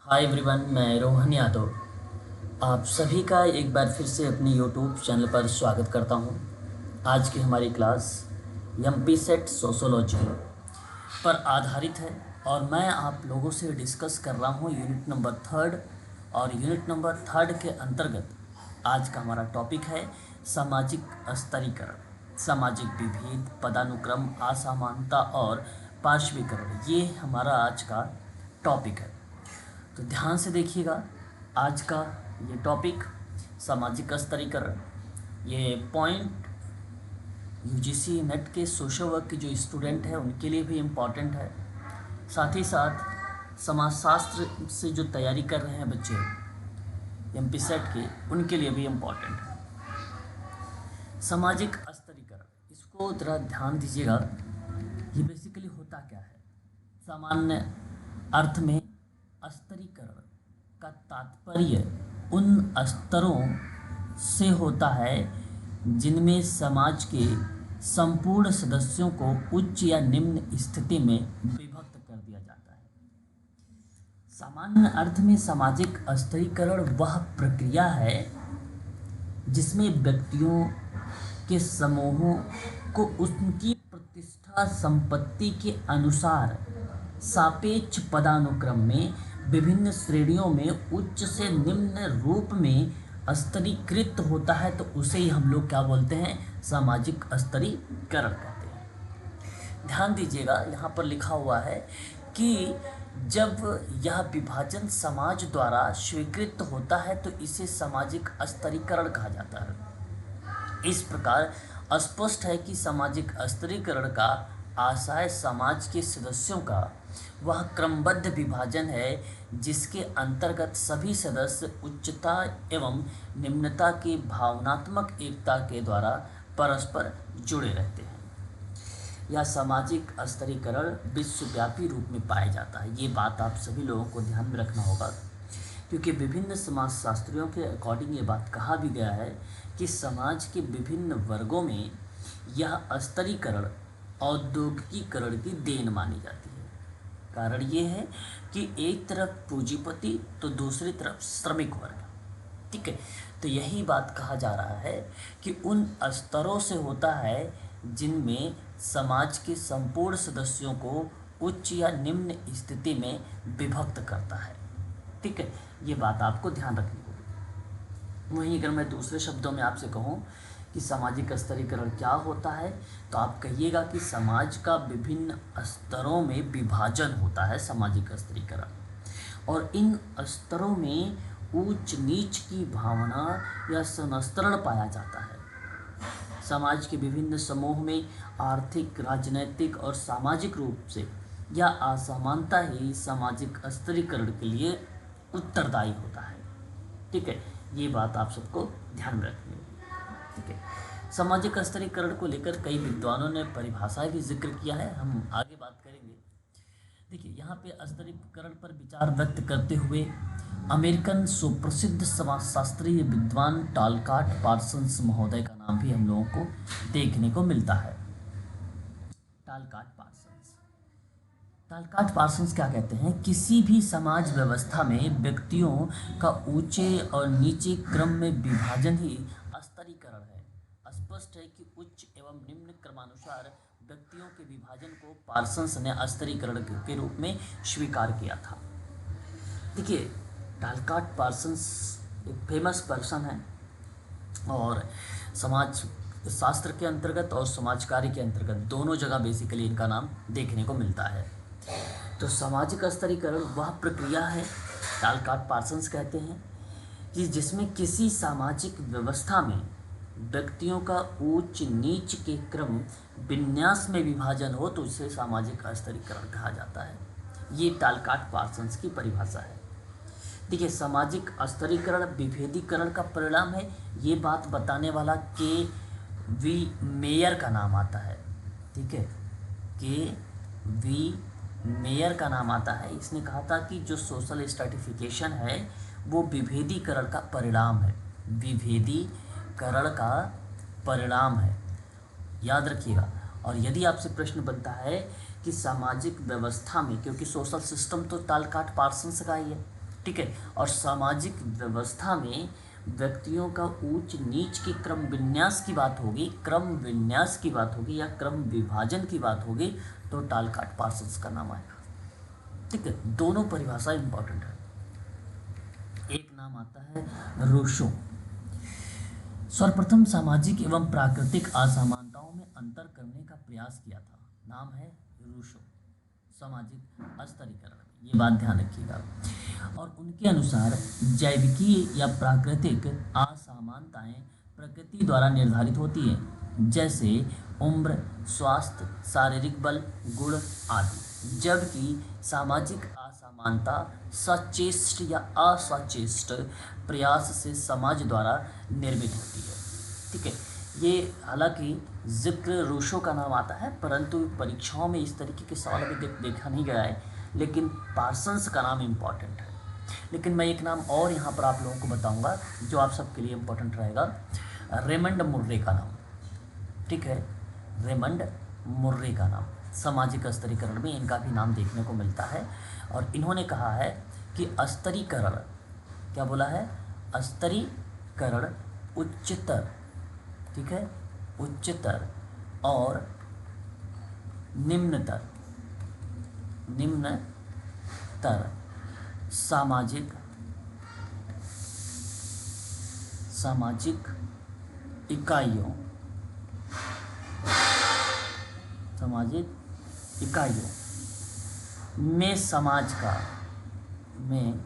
Hi everyone, मैं रोहन यादव आप सभी का एक बार फिर से अपने यूट्यूब चैनल पर स्वागत करता हूं। आज की हमारी क्लास एमपी सेट सोशोलॉजी पर आधारित है और मैं आप लोगों से डिस्कस कर रहा हूं यूनिट नंबर थर्ड। और यूनिट नंबर थर्ड के अंतर्गत आज का हमारा टॉपिक है सामाजिक स्तरीकरण, सामाजिक विभेद, पदानुक्रम, असमानता और पार्श्वीकरण। ये हमारा आज का टॉपिक है। तो ध्यान से देखिएगा, आज का ये टॉपिक सामाजिक स्तरीकरण, ये पॉइंट यूजीसी नेट के सोशल वर्क के जो स्टूडेंट हैं उनके लिए भी इम्पॉर्टेंट है। साथ ही साथ समाजशास्त्र से जो तैयारी कर रहे हैं बच्चे एमपी सेट के, उनके लिए भी इम्पॉर्टेंट है। सामाजिक स्तरीकरण, इसको ज़रा ध्यान दीजिएगा, ये बेसिकली होता क्या है। सामान्य अर्थ में स्तरीकरण का तात्पर्य उन स्तरों से होता है जिनमें समाज के संपूर्ण सदस्यों को उच्च या निम्न स्थिति में विभक्त कर दिया जाता है। सामान्य अर्थ में सामाजिक स्तरीकरण वह प्रक्रिया है जिसमें व्यक्तियों के समूहों को उनकी प्रतिष्ठा संपत्ति के अनुसार सापेक्ष पदानुक्रम में विभिन्न श्रेणियों में उच्च से निम्न रूप में स्तरीकृत होता है। तो उसे ही हम लोग क्या बोलते हैं, सामाजिक स्तरीकरण कहते हैं। ध्यान दीजिएगा, यहाँ पर लिखा हुआ है कि जब यह विभाजन समाज द्वारा स्वीकृत होता है तो इसे सामाजिक स्तरीकरण कहा जाता है। इस प्रकार स्पष्ट है कि सामाजिक स्तरीकरण का आशय समाज के सदस्यों का वह क्रमबद्ध विभाजन है जिसके अंतर्गत सभी सदस्य उच्चता एवं निम्नता की भावनात्मक एकता के द्वारा परस्पर जुड़े रहते हैं। यह सामाजिक स्तरीकरण विश्वव्यापी रूप में पाया जाता है। ये बात आप सभी लोगों को ध्यान में रखना होगा, क्योंकि विभिन्न समाजशास्त्रियों के अकॉर्डिंग ये बात कहा भी गया है कि समाज के विभिन्न वर्गों में यह स्तरीकरण औद्योगिकीकरण की देन मानी जाती है। कारण ये है कि एक तरफ पूंजीपति तो दूसरी तरफ श्रमिक वर्ग, ठीक है। तो यही बात कहा जा रहा है कि उन स्तरों से होता है जिनमें समाज के संपूर्ण सदस्यों को उच्च या निम्न स्थिति में विभक्त करता है, ठीक है। ये बात आपको ध्यान रखनी होगी। वहीं अगर मैं दूसरे शब्दों में आपसे कहूँ कि सामाजिक स्तरीकरण क्या होता है, तो आप कहिएगा कि समाज का विभिन्न स्तरों में विभाजन होता है, सामाजिक स्तरीकरण। और इन स्तरों में ऊंच नीच की भावना या संस्तरण पाया जाता है। समाज के विभिन्न समूह में आर्थिक, राजनैतिक और सामाजिक रूप से यह असमानता ही सामाजिक स्तरीकरण के लिए उत्तरदायी होता है, ठीक है। ये बात आप सबको ध्यान में रखनी होगी, ठीक है। सामाजिक स्तरीकरण को लेकर कई विद्वानों ने परिभाषा भी जिक्र किया है, हम आगे बात करेंगे। देखिए, यहाँ पे स्तरीकरण पर विचार व्यक्त करते हुए अमेरिकन सुप्रसिद्ध समाजशास्त्री विद्वान टालकाट पार्सन्स महोदय का नाम भी हम लोगों को देखने को मिलता है। टालकाट पार्सन्स क्या कहते हैं, किसी भी समाज व्यवस्था में व्यक्तियों का ऊंचे और नीचे क्रम में विभाजन ही स्तरीकरण है। स्पष्ट है कि उच्च एवं निम्न क्रमानुसार व्यक्तियों के विभाजन को पार्सन्स ने स्तरीकरण के रूप में स्वीकार किया था। देखिए, टालकाट पार्सन्स एक फेमस पर्सन है और समाज शास्त्र के अंतर्गत और समाज कार्य के अंतर्गत दोनों जगह बेसिकली इनका नाम देखने को मिलता है। तो सामाजिक स्तरीकरण वह प्रक्रिया है, टालकाट पार्सन्स कहते हैं, कि जिसमें किसी सामाजिक व्यवस्था में व्यक्तियों का उच्च नीच के क्रम विन्यास में विभाजन हो तो उसे सामाजिक स्तरीकरण कहा जाता है। ये टालकाट पार्सन्स की परिभाषा है। देखिए, सामाजिक स्तरीकरण विभेदीकरण का परिणाम है, ये बात बताने वाला के वी मेयर का नाम आता है, ठीक है। के वी मेयर का नाम आता है। इसने कहा था कि जो सोशल स्ट्रैटिफिकेशन है वो विभेदीकरण का परिणाम है, विभेदीकरण का परिणाम है, याद रखिएगा। और यदि आपसे प्रश्न बनता है कि सामाजिक व्यवस्था में, क्योंकि सोशल सिस्टम तो टालकाट पार्सन्स का ही है, ठीक है। और सामाजिक व्यवस्था में व्यक्तियों का ऊंच नीच की क्रम विन्यास की बात होगी, क्रम विन्यास की बात होगी या क्रम विभाजन की बात होगी तो टालकाट पार्सन्स का नाम आएगा। ठीक है, दोनों परिभाषा इंपॉर्टेंट है। एक नाम आता है रूसो। सर्वप्रथम सामाजिक एवं प्राकृतिक असमानताओं में अंतर करने का प्रयास किया था, नाम है रूसो, सामाजिक स्तरीकरण। ये बात ध्यान रखिएगा। और उनके अनुसार जैविकीय या प्राकृतिक असमानताएं प्रकृति द्वारा निर्धारित होती हैं, जैसे उम्र, स्वास्थ्य, शारीरिक बल, गुण आदि, जबकि सामाजिक असमानता सचेष्ट या असचेष्ट प्रयास से समाज द्वारा निर्मित होती है। ठीक है, ये हालांकि जिक्र रूसो का नाम आता है, परंतु परीक्षाओं में इस तरीके के सवाल अभी देखा नहीं गया है, लेकिन पार्सन्स का नाम इम्पॉर्टेंट है। लेकिन मैं एक नाम और यहाँ पर आप लोगों को बताऊँगा जो आप सबके लिए इम्पोर्टेंट रहेगा, रेमंड मुर्रे का नाम। ठीक है, रेमंड मुर्रे का नाम, सामाजिक स्तरीकरण में इनका भी नाम देखने को मिलता है। और इन्होंने कहा है कि स्तरीकरण, क्या बोला है, स्तरीकरण उच्चतर, ठीक है, उच्चतर और निम्नतर सामाजिक इकाइयों में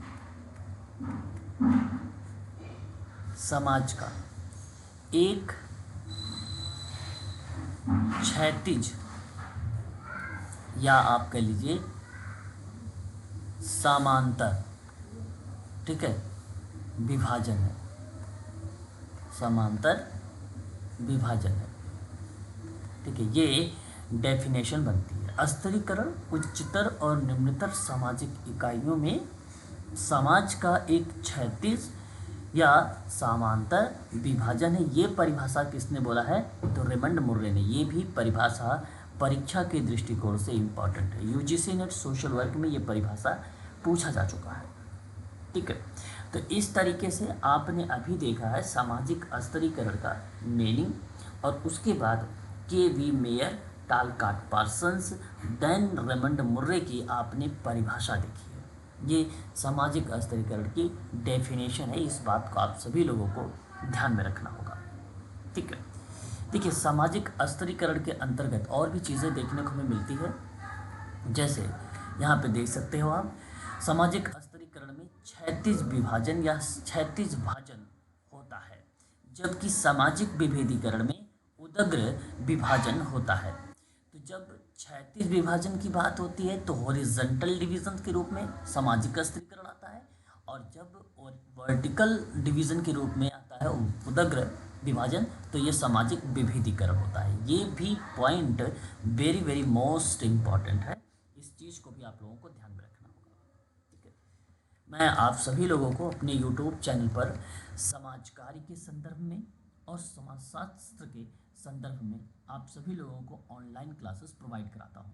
समाज का एक क्षैतिज या आप कह लीजिए समांतर, ठीक है, विभाजन है, समांतर विभाजन है। ठीक है, ये डेफिनेशन बनती है। स्तरीकरण उच्चतर और निम्नतर सामाजिक इकाइयों में समाज का एक क्षैतिज या समांतर विभाजन है। ये परिभाषा किसने बोला है, तो रेमंड मुर्रे ने। ये भी परिभाषा परीक्षा के दृष्टिकोण से इम्पॉर्टेंट है। यूजीसी नेट सोशल वर्क में ये परिभाषा पूछा जा चुका है। ठीक है, तो इस तरीके से आपने अभी देखा है सामाजिक स्तरीकरण का मीनिंग, और उसके बाद K V. Mayer, Talcott Parsons, then Raymond Murray की आपने परिभाषा देखी है। ये सामाजिक स्तरीकरण की डेफिनेशन है। इस बात को आप सभी लोगों को ध्यान में रखना होगा। ठीक है, देखिए सामाजिक स्तरीकरण के अंतर्गत और भी चीज़ें देखने को हमें मिलती है, जैसे यहाँ पे देख सकते हो आप, सामाजिक स्तरीकरण में क्षैतिज विभाजन या क्षैतिज भाजन होता है, जबकि सामाजिक विभेदीकरण में उदग्र विभाजन होता है। तो जब क्षैतिज विभाजन की बात होती है तो हॉरिजॉन्टल डिवीजन के रूप में सामाजिक स्तरीकरण आता है, और जब वर्टिकल डिवीजन के रूप में आता है उदग्र विभाजन, तो ये सामाजिक विभेदीकरण होता है। ये भी point very very most important है, इस चीज़ को भी आप लोगों को ध्यान में रखना होगा। ठीक है, मैं आप सभी लोगों को अपने यूट्यूब चैनल पर समाज कार्य के संदर्भ में और समाजशास्त्र के संदर्भ में आप सभी लोगों को ऑनलाइन क्लासेस प्रोवाइड कराता हूँ।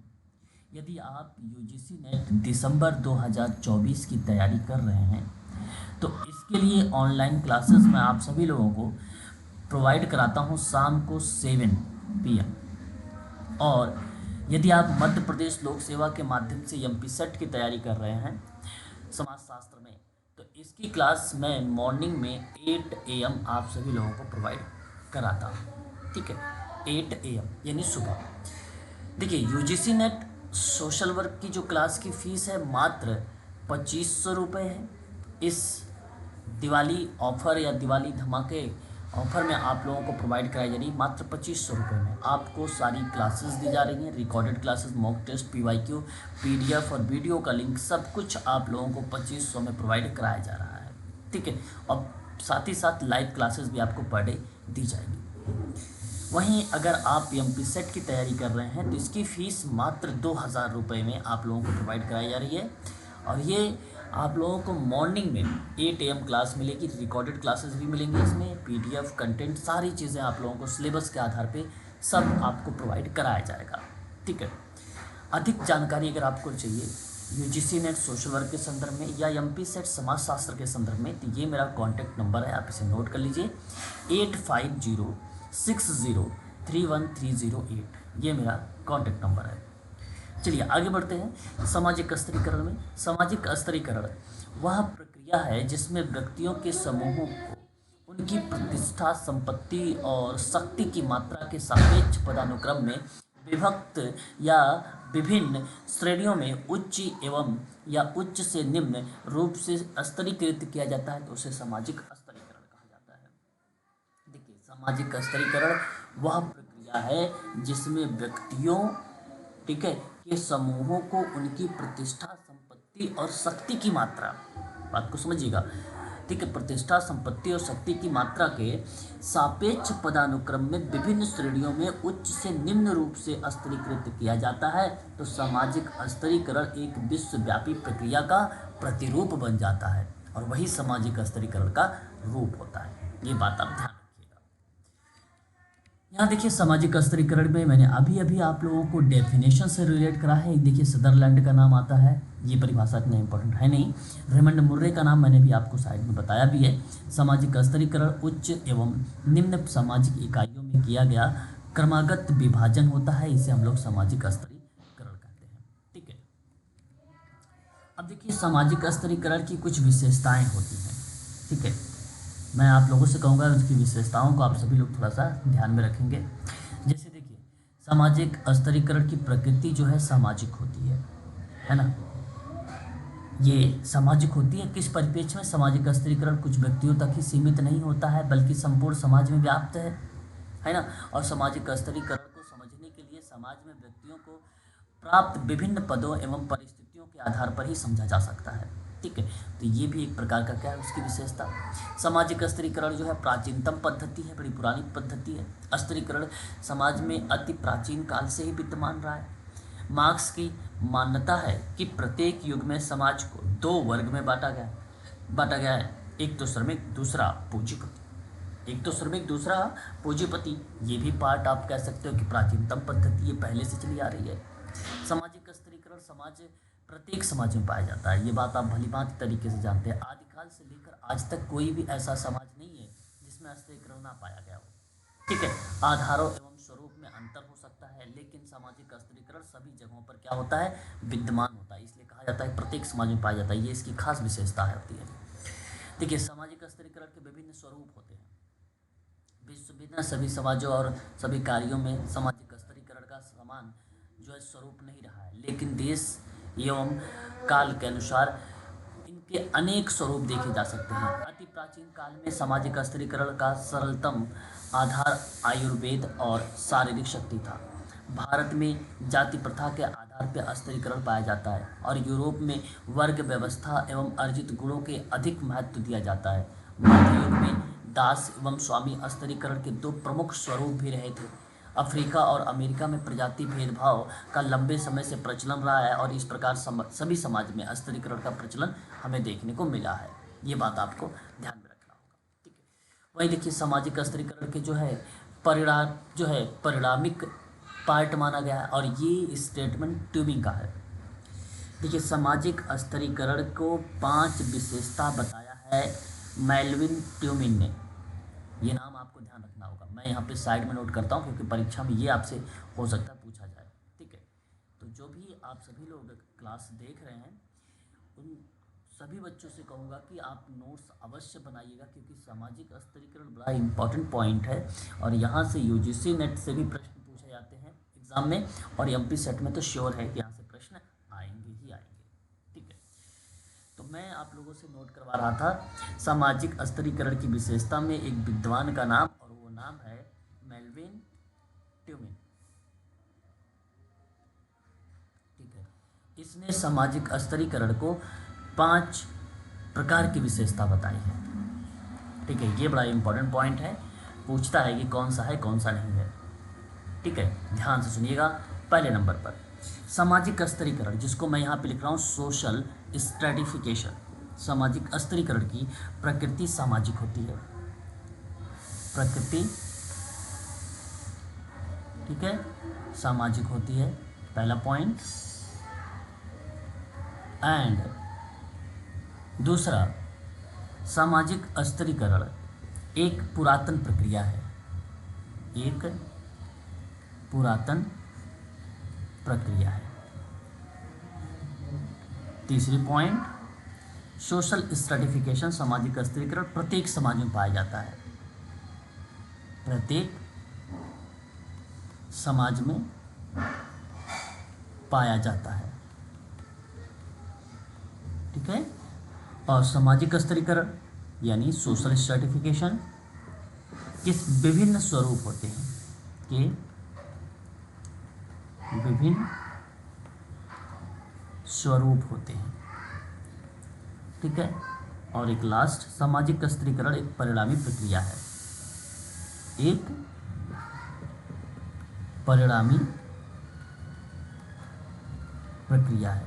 यदि आप यूजीसी नेट दिसंबर 2024 की तैयारी कर रहे हैं तो इसके लिए ऑनलाइन क्लासेस मैं आप सभी लोगों को प्रोवाइड कराता हूँ शाम को 7 PM। और यदि आप मध्य प्रदेश लोक सेवा के माध्यम से एमपीसेट की तैयारी कर रहे हैं समाजशास्त्र में, तो इसकी क्लास मैं मॉर्निंग में 8 AM आप सभी लोगों को प्रोवाइड कराता हूँ। ठीक है, 8 AM यानी सुबह। देखिए यूजीसी नेट सोशल वर्क की जो क्लास की फ़ीस है मात्र 2500 रुपये है। इस दिवाली ऑफ़र या दिवाली धमाके ऑफ़र में आप लोगों को प्रोवाइड कराई जा रही है मात्र 2500 रुपये में। आपको सारी क्लासेस दी जा रही हैं, recorded classes, mock test, PYQ, PDF और वीडियो का लिंक, सब कुछ आप लोगों को 2500 में प्रोवाइड कराया जा रहा है। ठीक है, और साथ ही साथ लाइव क्लासेस भी आपको पर डे दी जाएगी। वहीं अगर आप एमपीसेट की तैयारी कर रहे हैं तो इसकी फ़ीस मात्र 2000 रुपये में आप लोगों को प्रोवाइड कराई जा रही है, और ये आप लोगों को मॉर्निंग में 8 AM क्लास मिलेगी, रिकॉर्डेड क्लासेस भी मिलेंगी, इसमें PDF कंटेंट सारी चीज़ें आप लोगों को सिलेबस के आधार पे सब आपको प्रोवाइड कराया जाएगा। ठीक है, अधिक जानकारी अगर आपको चाहिए यूजीसी नेट सोशल वर्क के संदर्भ में या एमपी सेट समाज शास्त्र के संदर्भ में, तो ये मेरा कॉन्टैक्ट नंबर है, आप इसे नोट कर लीजिए 8506031308, ये मेरा कॉन्टैक्ट नंबर है। चलिए आगे बढ़ते हैं। सामाजिक स्तरीकरण में, सामाजिक स्तरीकरण वह प्रक्रिया है जिसमें व्यक्तियों के समूहों को उनकी प्रतिष्ठा, संपत्ति और शक्ति की मात्रा के सापेक्ष पदानुक्रम में विभक्त या विभिन्न श्रेणियों में उच्च एवं या उच्च से निम्न रूप से स्तरीकृत किया जाता है, तो उसे सामाजिक स्तरीकरण कहा जाता है। देखिए, सामाजिक स्तरीकरण वह प्रक्रिया है जिसमें व्यक्तियों, ठीक है, के समूहों को उनकी प्रतिष्ठा, संपत्ति और शक्ति की मात्रा, बात को समझिएगा, ठीक है, प्रतिष्ठा, संपत्ति और शक्ति की मात्रा के सापेक्ष पदानुक्रम में विभिन्न श्रेणियों में उच्च से निम्न रूप से स्तरीकृत किया जाता है, तो सामाजिक स्तरीकरण एक विश्वव्यापी प्रक्रिया का प्रतिरूप बन जाता है और वही सामाजिक स्तरीकरण का रूप होता है। ये बात आप ध्यान रखिएगा। यहाँ देखिए, सामाजिक स्तरीकरण में मैंने अभी अभी आप लोगों को डेफिनेशन से रिलेट करा है। देखिए, सदरलैंड का नाम आता है, ये परिभाषा इतना इंपॉर्टेंट है नहीं। रेमंड मुर्रे का नाम मैंने भी आपको साइड में बताया भी है। सामाजिक स्तरीकरण उच्च एवं निम्न सामाजिक इकाइयों में किया गया क्रमागत विभाजन होता है, इसे हम लोग सामाजिक स्तरीकरण कहते हैं। ठीक है, अब देखिए, सामाजिक स्तरीकरण की कुछ विशेषताएं होती हैं। ठीक है, मैं आप लोगों से कहूँगा उसकी विशेषताओं को आप सभी लोग थोड़ा सा ध्यान में रखेंगे। जैसे देखिए, सामाजिक स्तरीकरण की प्रकृति जो है सामाजिक होती है ना। ये सामाजिक होती है किस परिप्रेक्ष्य में? सामाजिक स्तरीकरण कुछ व्यक्तियों तक ही सीमित नहीं होता है बल्कि संपूर्ण समाज में व्याप्त है ना। और सामाजिक स्तरीकरण को समझने के लिए समाज में व्यक्तियों को प्राप्त विभिन्न पदों एवं परिस्थितियों के आधार पर ही समझा जा सकता है। ठीक है, तो ये भी एक प्रकार का क्या है उसकी विशेषता। सामाजिक स्तरीकरण जो है प्राचीनतम पद्धति है, बड़ी पुरानी पद्धति है। स्तरीकरण समाज में अति प्राचीन काल से ही विद्यमान रहा है। मार्क्स की मान्यता है कि प्रत्येक युग में समाज को दो वर्ग में बांटा गया है, एक तो श्रमिक, दूसरा पूंजीपति। एक तो श्रमिक, दूसरा पूंजीपति। ये भी पार्ट आप कह सकते हो कि प्राचीनतम पद्धति ये पहले से चली आ रही है। सामाजिक स्तरीकरण प्रत्येक समाज में पाया जाता है, ये बात आप भली भांति तरीके से जानते हैं। आदिकाल से लेकर आज तक कोई भी ऐसा समाज नहीं है जिसमें स्तरीकरण ना पाया गया हो। ठीक है, आधारों एवं स्वरूप में अंतर हो सकता है, लेकिन सामाजिक स्तरीकरण सभी जगहों पर क्या होता है? विद्यमान होता है। इसलिए कहा जाता है प्रत्येक समाज में पाया जाता है, ये इसकी खास विशेषता होती है। देखिए, सामाजिक स्तरीकरण के विभिन्न स्वरूप होते हैं। विश्व में सभी समाजों और सभी कार्यों में सामाजिक स्तरीकरण का समान जो है स्वरूप नहीं रहा है, लेकिन देश एवं काल के अनुसार इनके अनेक स्वरूप देखे जा सकते हैं। अति प्राचीन काल में सामाजिक स्तरीकरण का सरलतम आधार आयुर्वेद और शारीरिक शक्ति था। भारत में जाति प्रथा के आधार पर स्तरीकरण पाया जाता है और यूरोप में वर्ग व्यवस्था एवं अर्जित गुणों के अधिक महत्व दिया जाता है। मध्य युग में दास एवं स्वामी स्तरीकरण के दो प्रमुख स्वरूप भी रहे थे। अफ्रीका और अमेरिका में प्रजाति भेदभाव का लंबे समय से प्रचलन रहा है और इस प्रकार सभी समाज में स्तरीकरण का प्रचलन हमें देखने को मिला है। ये बात आपको ध्यान में रखना होगा। ठीक है, वही देखिए, सामाजिक स्तरीकरण के जो है परिणामिक पार्ट माना गया है और ये स्टेटमेंट ट्यूबिंग का है। देखिए, सामाजिक स्तरीकरण को 5 विशेषता बताया है मेल्विन ट्यूबिंग ने। ये नाम आपको ध्यान रखना होगा, मैं यहाँ पे साइड में नोट करता हूँ क्योंकि परीक्षा में ये आपसे हो सकता है पूछा जाए। ठीक है, तो जो भी आप सभी लोग क्लास देख रहे हैं उन सभी बच्चों से कहूँगा कि आप नोट्स अवश्य बनाइएगा, क्योंकि सामाजिक स्तरीकरण बड़ा इंपॉर्टेंट पॉइंट है और यहाँ से यूजीसी नेट से भी प्रश्न पूछे जाते हैं एग्जाम में, और एमपी सेट में तो श्योर है कि यहाँ से प्रश्न आएंगे ही आएंगे। ठीक है, तो मैं आप लोगों से नोट करवा रहा था सामाजिक स्तरीकरण की विशेषता में एक विद्वान का नाम, और वो नाम है मेल्विन ट्यूबिंग। ठीक है, इसने सामाजिक स्तरीकरण को 5 प्रकार की विशेषता बताई है। ठीक है, ये बड़ा इंपॉर्टेंट पॉइंट है, पूछता है कि कौन सा है कौन सा नहीं है। ठीक है, ध्यान से सुनिएगा। पहले नंबर पर सामाजिक स्तरीकरण, जिसको मैं यहाँ पे लिख रहा हूँ सोशल स्ट्रेटिफिकेशन। सामाजिक स्तरीकरण की प्रकृति सामाजिक होती है। प्रकृति, ठीक है, सामाजिक होती है, पहला पॉइंट। एंड दूसरा, सामाजिक स्तरीकरण एक पुरातन प्रक्रिया है, एक पुरातन प्रक्रिया है। तीसरी पॉइंट, सोशल स्ट्रेटिफिकेशन, सामाजिक स्तरीकरण प्रत्येक समाज में पाया जाता है, प्रत्येक समाज में पाया जाता है, ठीक है। और सामाजिक स्तरीकरण यानी सोशल स्ट्रेटिफिकेशन किस विभिन्न स्वरूप होते हैं, कि विभिन्न स्वरूप होते हैं, ठीक है। और एक लास्ट, सामाजिक स्तरीकरण एक परिणामी प्रक्रिया है, एक परिणामी प्रक्रिया है।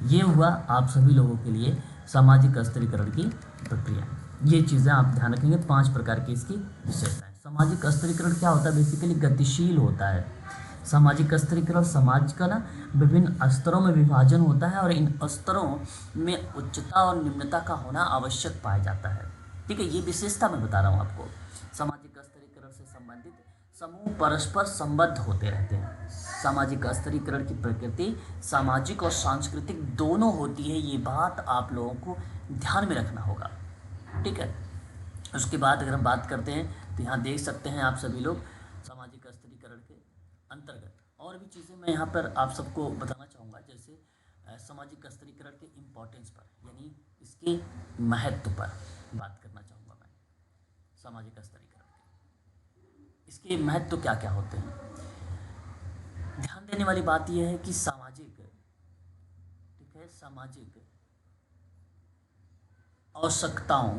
ये हुआ आप सभी लोगों के लिए सामाजिक स्तरीकरण की प्रक्रिया। ये चीज़ें आप ध्यान रखेंगे, 5 प्रकार की इसकी विशेषताएं। सामाजिक स्तरीकरण क्या होता है, बेसिकली गतिशील होता है। सामाजिक स्तरीकरण समाज का ना विभिन्न स्तरों में विभाजन होता है और इन स्तरों में उच्चता और निम्नता का होना आवश्यक पाया जाता है, ठीक है। ये विशेषता मैं बता रहा हूँ आपको। सामाजिक स्तरीकरण से संबंधित समूह परस्पर संबद्ध होते रहते हैं। सामाजिक स्तरीकरण की प्रकृति सामाजिक और सांस्कृतिक दोनों होती है, ये बात आप लोगों को ध्यान में रखना होगा, ठीक है। उसके बाद अगर हम बात करते हैं तो यहाँ देख सकते हैं आप सभी लोग सामाजिक स्तरीकरण के अंतर्गत और भी चीज़ें मैं यहाँ पर आप सबको बताना चाहूँगा, जैसे सामाजिक स्तरीकरण के इम्पोर्टेंस पर यानी इसके महत्व पर बात करना चाहूँगा मैं। सामाजिक स्तरीकरण के इसके महत्व क्या क्या होते हैं। ध्यान देने वाली बात यह है कि सामाजिक, ठीक है, सामाजिक आवश्यकताओं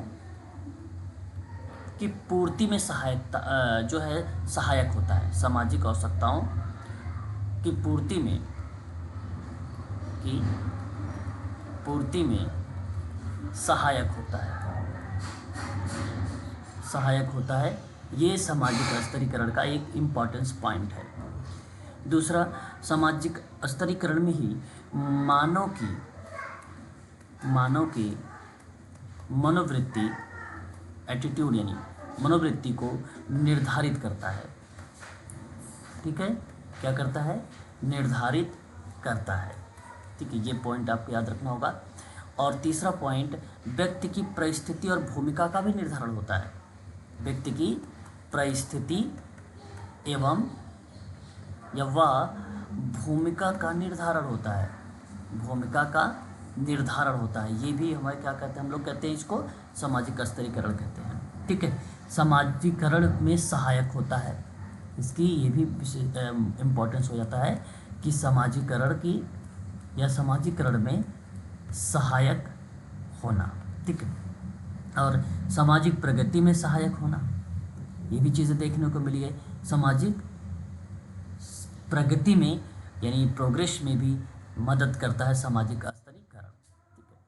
की पूर्ति में सहायता जो है सहायक होता है। सामाजिक आवश्यकताओं की पूर्ति में सहायक होता है, ये सामाजिक स्तरीकरण का एक इम्पॉर्टेंस पॉइंट है। दूसरा, सामाजिक स्तरीकरण में ही मानव की मनोवृत्ति, एटीट्यूड यानी मनोवृत्ति को निर्धारित करता है, ठीक है। क्या करता है, निर्धारित करता है, ठीक है। ये पॉइंट आपको याद रखना होगा। और तीसरा पॉइंट, व्यक्ति की परिस्थिति और भूमिका का भी निर्धारण होता है। व्यक्ति की परिस्थिति एवं या वह भूमिका का निर्धारण होता है, भूमिका का निर्धारण होता है। ये भी हमारे क्या कहते हैं, हम लोग कहते हैं इसको सामाजिक स्तरीकरण कहते हैं, ठीक है। समाजीकरण में सहायक होता है, इसकी ये भी इम्पोर्टेंस हो जाता है कि समाजीकरण की या समाजीकरण में सहायक होना, ठीक है। और सामाजिक प्रगति में सहायक होना, ये भी चीज़ें देखने को मिली है। सामाजिक प्रगति में यानी प्रोग्रेस में भी मदद करता है सामाजिक स्तरीकरण, ठीक है।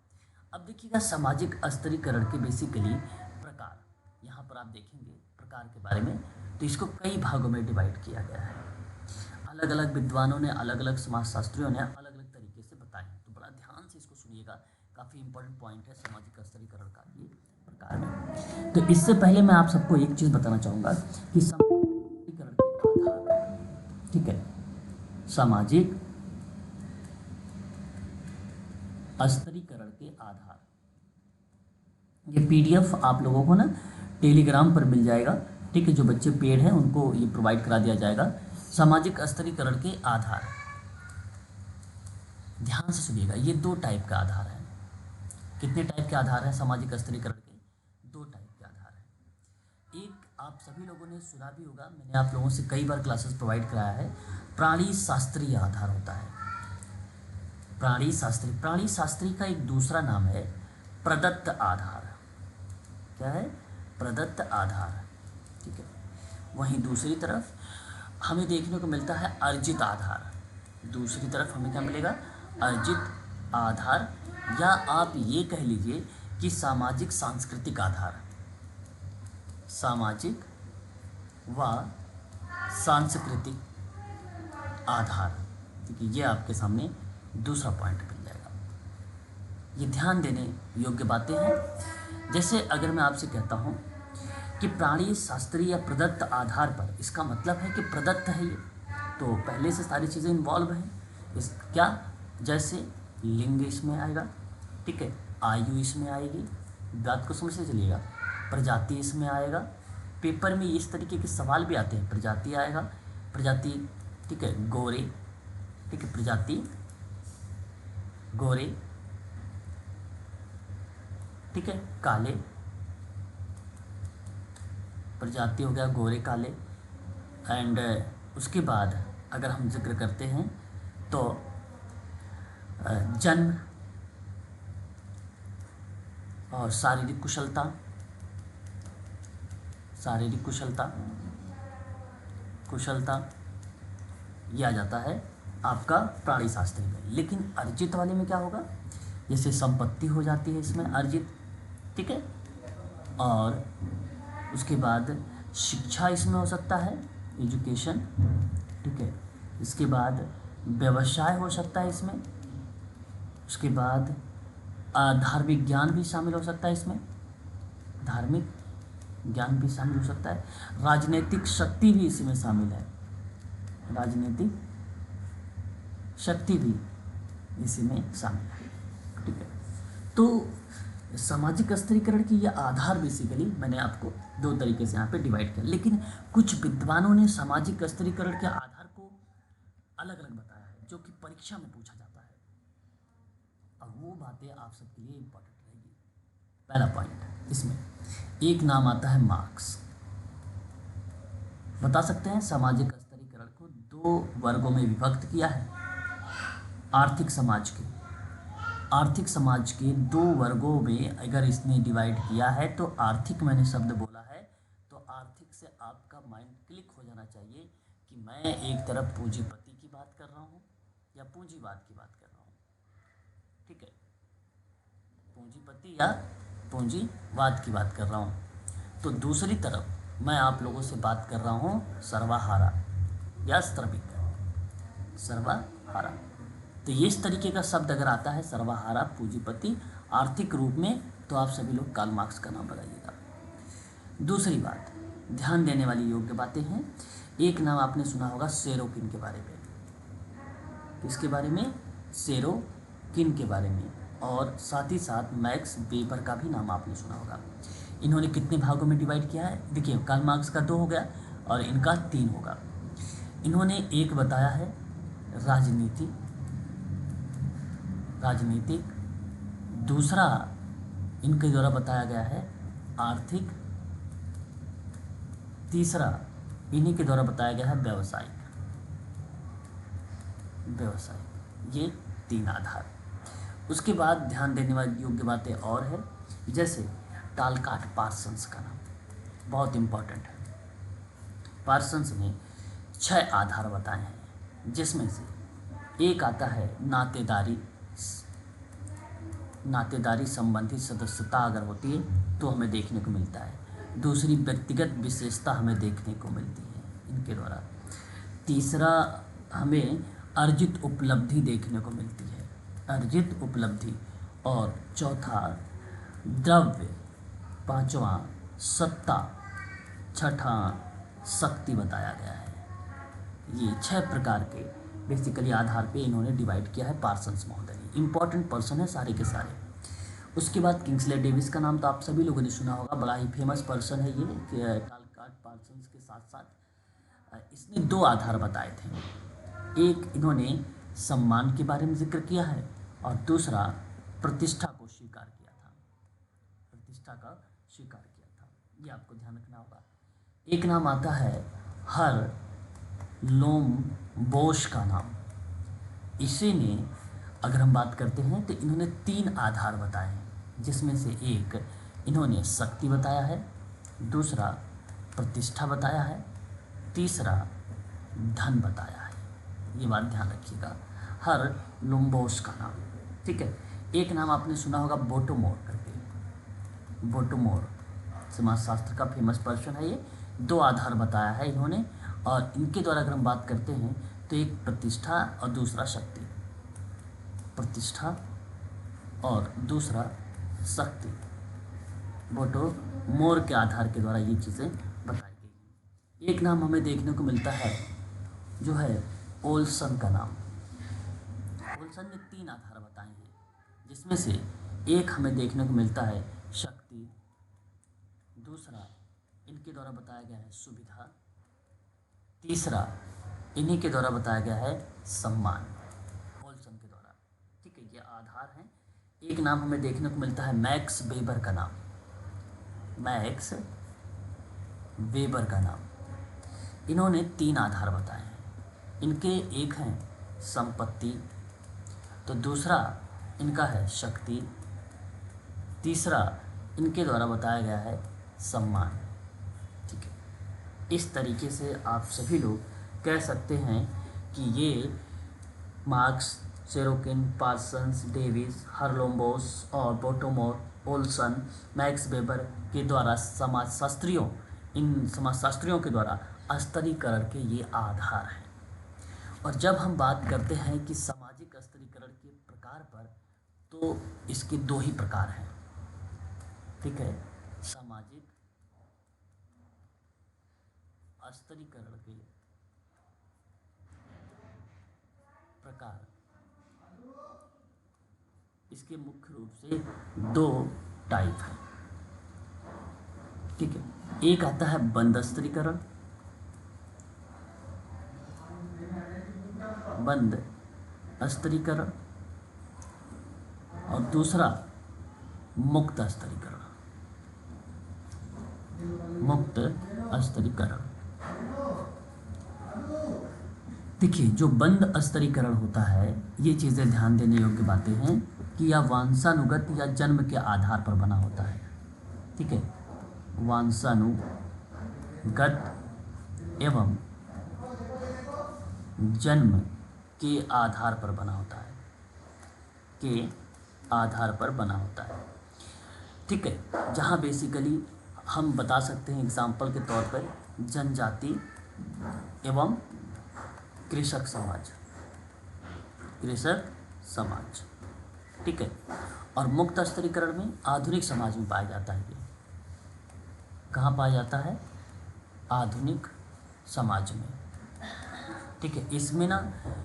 अब देखिएगा सामाजिक स्तरीकरण के बेसिकली प्रकार, यहाँ पर आप देखेंगे प्रकार के बारे में, तो इसको कई भागों में डिवाइड किया गया है। अलग अलग विद्वानों ने, अलग अलग समाजशास्त्रियों ने अलग अलग तरीके से बताए, तो बड़ा ध्यान से इसको सुनिएगा, काफ़ी इंपॉर्टेंट पॉइंट है सामाजिक स्तरीकरण का ये प्रकार में। तो इससे पहले मैं आप सबको एक चीज़ बताना चाहूँगा कि स्तरीकरण के आधार, ठीक है, सामाजिक स्तरीकरण के आधार, ये PDF आप लोगों को ना टेलीग्राम पर मिल जाएगा, ठीक है। जो बच्चे पेड हैं उनको ये प्रोवाइड करा दिया जाएगा। सामाजिक स्तरीकरण के आधार, ध्यान से सुनिएगा, ये 2 टाइप का आधार है। कितने टाइप के आधार हैं सामाजिक स्तरीकरण के? 2 टाइप के आधार हैं। एक आप सभी लोगों ने सुना भी होगा, मैंने आप लोगों से कई बार क्लासेस प्रोवाइड कराया है, प्राणी शास्त्रीय आधार होता है। प्राणी शास्त्री का एक दूसरा नाम है प्रदत्त आधार। क्या है? प्रदत्त आधार, ठीक है। वहीं दूसरी तरफ हमें देखने को मिलता है अर्जित आधार। दूसरी तरफ हमें क्या मिलेगा? अर्जित आधार, या आप ये कह लीजिए कि सामाजिक सांस्कृतिक आधार, सामाजिक व सांस्कृतिक आधार, ठीक है। ये आपके सामने दूसरा पॉइंट मिल जाएगा। ये ध्यान देने योग्य बातें हैं। जैसे अगर मैं आपसे कहता हूँ कि प्राणी शास्त्रीय या प्रदत्त आधार पर, इसका मतलब है कि प्रदत्त है ये, तो पहले से सारी चीज़ें इन्वॉल्व हैं इस क्या, जैसे लिंग इसमें आएगा, ठीक है, आयु इसमें आएगी, बात को समझते चलिएगा, प्रजाति इसमें आएगा। पेपर में इस तरीके के सवाल भी आते हैं, प्रजाति आएगा, प्रजाति, ठीक है, गोरे, ठीक है, प्रजाति गोरे, ठीक है, काले, प्रजाति हो गया गोरे काले। एंड उसके बाद अगर हम जिक्र करते हैं तो जन्म और शारीरिक कुशलता, शारीरिक कुशलता, कुशलता यह आ जाता है आपका प्राणी शास्त्री में। लेकिन अर्जित वाले में क्या होगा, जैसे संपत्ति हो जाती है इसमें अर्जित, ठीक है, और उसके बाद शिक्षा इसमें हो सकता है, एजुकेशन, ठीक है, इसके बाद व्यवसाय हो सकता है इसमें, उसके बाद धार्मिक ज्ञान भी शामिल हो सकता है इसमें, धार्मिक ज्ञान भी शामिल हो सकता है, राजनीतिक शक्ति भी इसमें शामिल है, राजनीतिक शक्ति भी इसमें शामिल है, ठीक है। तो सामाजिक स्तरीकरण की यह आधार बेसिकली मैंने आपको दो तरीके से यहाँ पे डिवाइड किया, लेकिन कुछ विद्वानों ने सामाजिक स्तरीकरण के आधार को अलग अलग बताया है, जो कि परीक्षा में पूछा जाता है। अब वो बातें आप सबके लिए इम्पोर्टेंट रहेगी। पहला पॉइंट, इसमें एक नाम आता है मार्क्स। बता सकते हैं सामाजिक स्तरीकरण को दो वर्गों में विभक्त किया है। आर्थिक समाज के, आर्थिक समाज के दो वर्गों में अगर इसने डिवाइड किया है, तो आर्थिक मैंने शब्द बोला है तो आर्थिक से आपका माइंड क्लिक हो जाना चाहिए कि मैं एक तरफ पूंजीपति की बात कर रहा हूँ या पूंजीवाद की बात कर रहा हूँ, ठीक है, पूंजीपति या पूंजीवाद की बात कर रहा हूँ। तो दूसरी तरफ मैं आप लोगों से बात कर रहा हूँ सर्वहारा या श्रमिक, सर्वहारा। तो ये इस तरीके का शब्द अगर आता है सर्वहारा, पूंजीपति, आर्थिक रूप में, तो आप सभी लोग कार्ल मार्क्स का नाम लगाइएगा। दूसरी बात, ध्यान देने वाली योग्य बातें हैं। एक नाम आपने सुना होगा सेरोकिन के बारे में। किसके बारे में? सेरोकिन के बारे में। और साथ ही साथ मैक्स वेबर का भी नाम आपने सुना होगा। इन्होंने कितने भागों में डिवाइड किया है? देखिए, कार्ल मार्क्स का 2 हो गया और इनका 3 होगा। इन्होंने एक बताया है राजनीति, राजनीतिक, दूसरा इनके द्वारा बताया गया है आर्थिक, तीसरा इन्हीं के द्वारा बताया गया है व्यावसायिक, व्यवसाय। ये 3 आधार। उसके बाद ध्यान देने वाली योग्य बातें और है, जैसे टालकाट पार्सन्स का नाम बहुत इम्पोर्टेंट है। पार्सन्स ने 6 आधार बताए हैं, जिसमें से एक आता है नातेदारी, नातेदारी संबंधी सदस्यता अगर होती है तो हमें देखने को मिलता है। दूसरी व्यक्तिगत विशेषता हमें देखने को मिलती है इनके द्वारा। तीसरा हमें अर्जित उपलब्धि देखने को मिलती है, अर्जित उपलब्धि। और चौथा द्रव्य, पांचवा सत्ता, छठा शक्ति बताया गया है। ये 6 प्रकार के बेसिकली आधार पे इन्होंने डिवाइड किया है पार्सन्स महोदय ने। इंपॉर्टेंट पर्सन है सारे के सारे। उसके बाद किंग्सले डेविस का नाम तो आप सभी लोगों ने सुना होगा, बड़ा ही फेमस पर्सन है ये। टालकाट पार्सन्स के साथ साथ इसने 2 आधार बताए थे। एक इन्होंने सम्मान के बारे में जिक्र किया है और दूसरा प्रतिष्ठा को स्वीकार किया था, प्रतिष्ठा का स्वीकार किया था। ये आपको ध्यान रखना होगा। एक नाम आता है हर लोम बोश का नाम। इसी ने अगर हम बात करते हैं तो इन्होंने 3 आधार बताए हैं, जिसमें से एक इन्होंने शक्ति बताया है, दूसरा प्रतिष्ठा बताया है, तीसरा धन बताया है। ये बात ध्यान रखिएगा, हर लुम्बोस का नाम, ठीक है। एक नाम आपने सुना होगा बोटोमोर करके, बोटोमोर समाजशास्त्र का फेमस पर्सन है ये। 2 आधार बताया है इन्होंने, और इनके द्वारा अगर हम बात करते हैं तो एक प्रतिष्ठा और दूसरा शक्ति, प्रतिष्ठा और दूसरा शक्ति। बोटो मोर के आधार के द्वारा ये चीज़ें बताई गई। एक नाम हमें देखने को मिलता है जो है ओल्सन का नाम। ओल्सन ने 3 आधार बताए हैं, जिसमें से एक हमें देखने को मिलता है शक्ति, दूसरा इनके द्वारा बताया गया है सुविधा, तीसरा इन्हीं के द्वारा बताया गया है सम्मान, ओल्सन के द्वारा। ठीक है, ये आधार हैं। एक नाम हमें देखने को मिलता है मैक्स वेबर का नाम। मैक्स वेबर का नाम, इन्होंने 3 आधार बताए हैं। इनके एक हैं संपत्ति, तो दूसरा इनका है शक्ति, तीसरा इनके द्वारा बताया गया है सम्मान। ठीक है, इस तरीके से आप सभी लोग कह सकते हैं कि ये मार्क्स, सेरोकिन, पार्सन्स, डेविस, हर्लोम्बोस और बोटोमोर, ओल्सन, मैक्स वेबर के द्वारा इन समाजशास्त्रियों के द्वारा स्तरीकरण के ये आधार हैं। और जब हम बात करते हैं कि सामाजिक स्तरीकरण के प्रकार पर, तो इसके 2 ही प्रकार हैं। ठीक है, सामाजिक स्तरीकरण के प्रकार, इसके मुख्य रूप से 2 टाइप हैं। ठीक है, एक आता है बंद स्तरीकरण, बंद स्तरीकरण, और दूसरा मुक्त स्तरीकरण, मुक्त स्तरीकरण। देखिए, जो बंद स्तरीकरण होता है, ये चीज़ें ध्यान देने योग्य बातें हैं कि यह वंशानुगत या जन्म के आधार पर बना होता है। ठीक है, वंशानुगत एवं जन्म के आधार पर बना होता है, के आधार पर बना होता है। ठीक है, जहाँ बेसिकली हम बता सकते हैं एग्जाम्पल के तौर पर जनजाति एवं कृषक समाज, कृषक समाज। ठीक है, और मुक्त स्तरीकरण में आधुनिक समाज में पाया जाता है। ये कहाँ पाया जाता है? आधुनिक समाज में। ठीक है, इसमें ना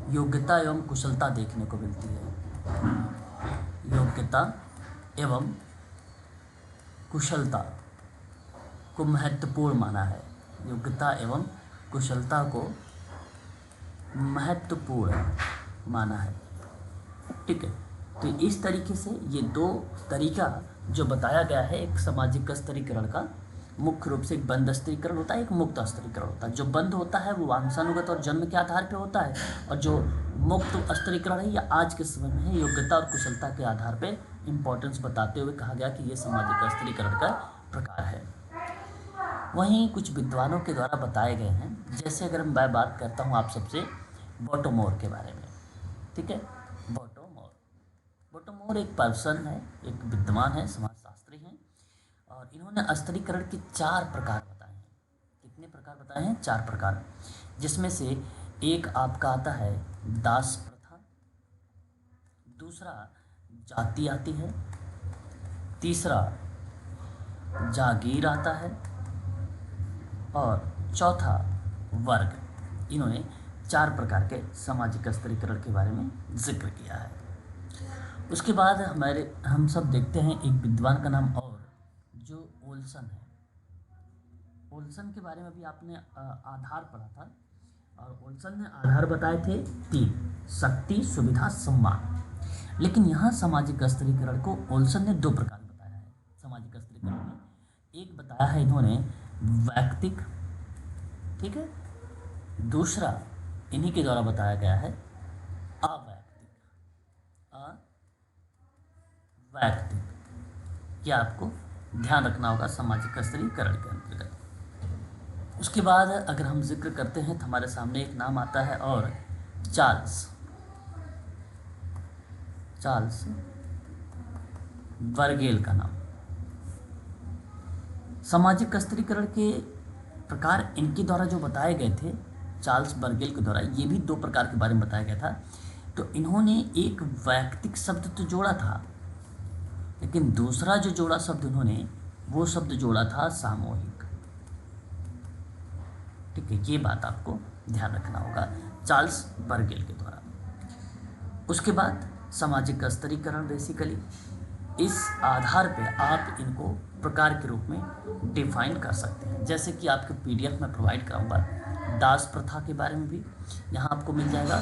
योग्यता एवं कुशलता देखने को मिलती है। योग्यता एवं कुशलता को महत्वपूर्ण माना है। योग्यता एवं कुशलता को महत्वपूर्ण माना है। ठीक है, तो इस तरीके से ये 2 तरीका जो बताया गया है, एक सामाजिक स्तरीकरण का मुख्य रूप से एक बंद स्तरीकरण होता है, एक मुक्त स्तरीकरण होता है। जो बंद होता है वो वंशानुगत और जन्म के आधार पर होता है, और जो मुक्त स्तरीकरण है, या आज के समय में है योग्यता और कुशलता के आधार पर इम्पोर्टेंस बताते हुए कहा गया कि ये सामाजिक स्तरीकरण का प्रकार है। वहीं कुछ विद्वानों के द्वारा बताए गए हैं, जैसे अगर मैं बात करता हूँ आप सबसे बोटोमोर के बारे में। ठीक है, बोटोमोर एक पर्सन है, एक विद्वान है, समाजशास्त्री हैं, और इन्होंने स्तरीकरण के 4 प्रकार बताए हैं। कितने प्रकार बताए हैं? 4 प्रकार, जिसमें से एक आपका आता है दास प्रथा, दूसरा जाति आती है, तीसरा जागीर आता है, और चौथा वर्ग। इन्होंने 4 प्रकार के सामाजिक स्तरीकरण के बारे में जिक्र किया है। उसके बाद हम सब देखते हैं एक विद्वान का नाम और, जो ओल्सन है। ओल्सन के बारे में भी आपने आधार पढ़ा था, और ओल्सन ने आधार बताए थे 3, शक्ति, सुविधा, सम्मान। लेकिन यहाँ सामाजिक स्तरीकरण को ओल्सन ने 2 प्रकार बताया है। सामाजिक स्तरीकरण में एक बताया है इन्होंने वैयक्तिक, ठीक है, दूसरा इन्हीं के द्वारा बताया गया है अवैयक्तिक। अवैयक्तिक, क्या आपको ध्यान रखना होगा सामाजिक स्तरीकरण के अंतर्गत। उसके बाद अगर हम जिक्र करते हैं तो हमारे सामने एक नाम आता है और चार्ल्स बर्गेल का नाम। सामाजिक स्तरीकरण के प्रकार इनके द्वारा जो बताए गए थे, चार्ल्स बर्गेल के द्वारा, ये भी 2 प्रकार के बारे में बताया गया था। तो इन्होंने एक वैयक्तिक शब्द तो जोड़ा था, लेकिन दूसरा जो जोड़ा शब्द उन्होंने, वो शब्द जोड़ा था सामूहिक। ठीक है, ये बात आपको ध्यान रखना होगा चार्ल्स बर्गेल के द्वारा। उसके बाद सामाजिक स्तरीकरण, बेसिकली इस आधार पे आप इनको प्रकार के रूप में डिफाइन कर सकते हैं। जैसे कि आपके पीडीएफ में प्रोवाइड कराऊंगा, दास प्रथा के बारे में भी यहाँ आपको मिल जाएगा।